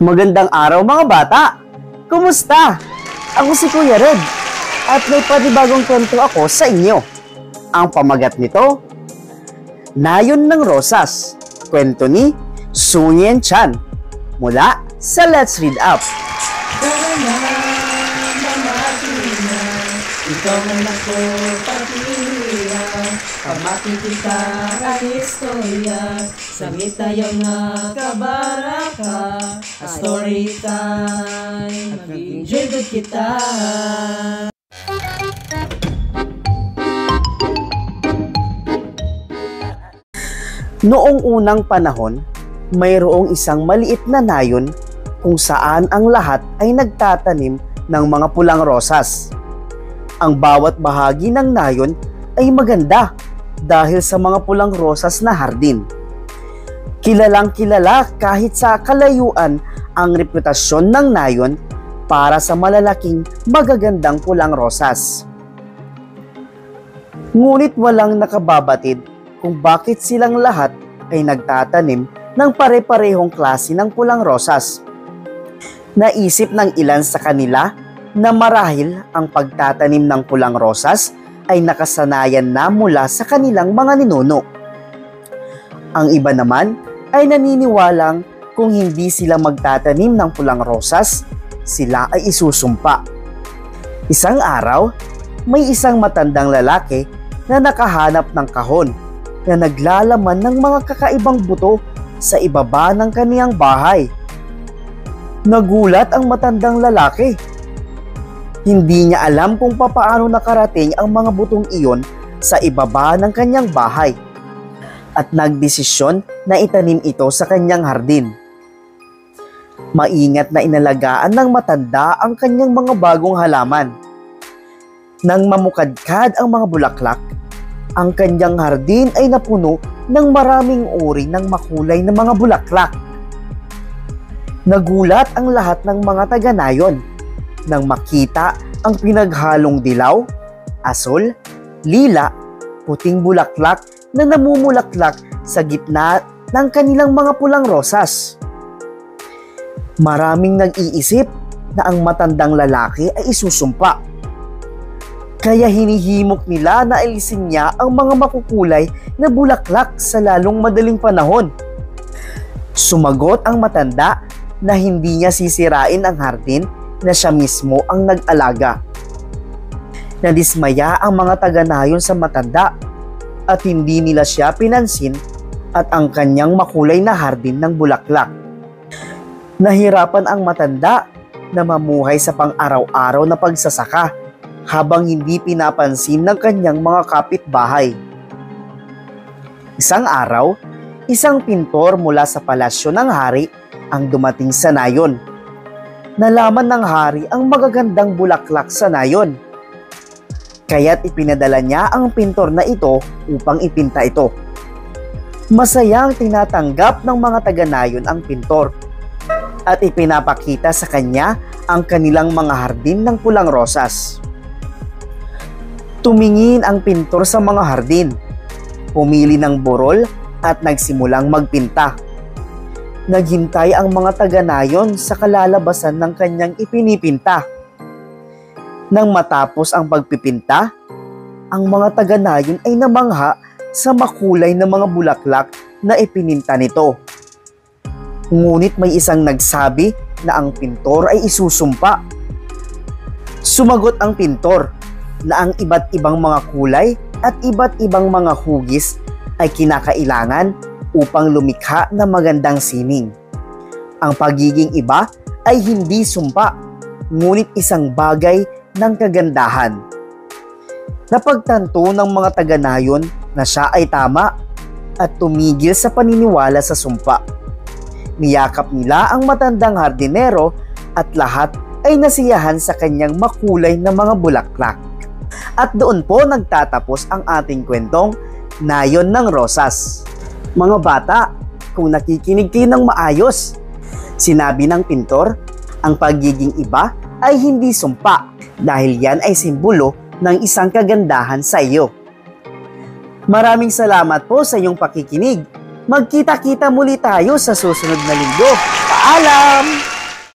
Magandang araw mga bata! Kumusta? Ako si Kuya Red at may panibagong kwento ako sa inyo. Ang pamagat nito, Nayon ng Rosas, kwento ni Sun Yen Chan mula sa Let's Read Up. Ikaw man ako pagpiliya, pamakin kita ang istorya, samit tayo na kabaraka, a story time, mag-enjoy good kita. Noong unang panahon, mayroong isang maliit na nayon kung saan ang lahat ay nagtatanim ng mga pulang rosas. Ang bawat bahagi ng nayon ay maganda dahil sa mga pulang rosas na hardin. Kilalang kilala kahit sa kalayuan ang reputasyon ng nayon para sa malalaking magagandang pulang rosas. Ngunit walang nakababatid kung bakit silang lahat ay nagtatanim ng pare-parehong klase ng pulang rosas. Naisip ng ilan sa kanila na marahil ang pagtatanim ng pulang rosas ay nakasanayan na mula sa kanilang mga ninuno. Ang iba naman ay naniniwalang kung hindi sila magtatanim ng pulang rosas, sila ay isusumpa. Isang araw, may isang matandang lalaki na nakahanap ng kahon na naglalaman ng mga kakaibang buto sa ibaba ng kaniyang bahay. Nagulat ang matandang lalaki. Hindi niya alam kung papaano nakarating ang mga butong iyon sa ibaba ng kanyang bahay at nagdesisyon na itanim ito sa kanyang hardin. Maingat na inalagaan ng matanda ang kanyang mga bagong halaman. Nang mamukadkad ang mga bulaklak, ang kanyang hardin ay napuno ng maraming uri ng makulay na mga bulaklak. Nagulat ang lahat ng mga taga-nayon nang makita ang pinaghalong dilaw, asul, lila, puting bulaklak na namumulaklak sa gitna ng kanilang mga pulang rosas. Maraming nag-iisip na ang matandang lalaki ay isusumpa. Kaya hinihimok nila na alisin niya ang mga makukulay na bulaklak sa lalong madaling panahon. Sumagot ang matanda na hindi niya sisirain ang hardin na siya mismo ang nag-alaga. Nadismaya ang mga taga-nayon sa matanda at hindi nila siya pinansin at ang kanyang makulay na hardin ng bulaklak. Nahirapan ang matanda na mamuhay sa pang-araw-araw na pagsasaka habang hindi pinapansin ng kanyang mga kapitbahay. Isang araw, isang pintor mula sa palasyo ng hari ang dumating sa nayon. Nalaman ng hari ang magagandang bulaklak sa nayon. Kaya't ipinadala niya ang pintor na ito upang ipinta ito. Masayang tinatanggap ng mga taga-nayon ang pintor at ipinapakita sa kanya ang kanilang mga hardin ng pulang rosas. Tumingin ang pintor sa mga hardin, pumili ng burol at nagsimulang magpinta. Naghintay ang mga taga-nayon sa kalalabasan ng kanyang ipinipinta. Nang matapos ang pagpipinta, ang mga taga-nayon ay namangha sa makulay na mga bulaklak na ipininta nito. Ngunit may isang nagsabi na ang pintor ay isusumpa. Sumagot ang pintor na ang iba't ibang mga kulay at iba't ibang mga hugis ay kinakailangan upang lumikha ng magandang sining. Ang pagiging iba ay hindi sumpa, ngunit isang bagay ng kagandahan. Napagtanto ng mga taga-nayon na siya ay tama at tumigil sa paniniwala sa sumpa. Niyakap nila ang matandang hardinero at lahat ay nasiyahan sa kanyang makulay na mga bulaklak. At doon po nagtatapos ang ating kwentong Nayon ng Rosas. Mga bata, kung nakikinig kayo ng maayos, sinabi ng pintor, ang pagiging iba ay hindi sumpa dahil yan ay simbolo ng isang kagandahan sa iyo. Maraming salamat po sa iyong pakikinig. Magkita-kita muli tayo sa susunod na linggo. Paalam!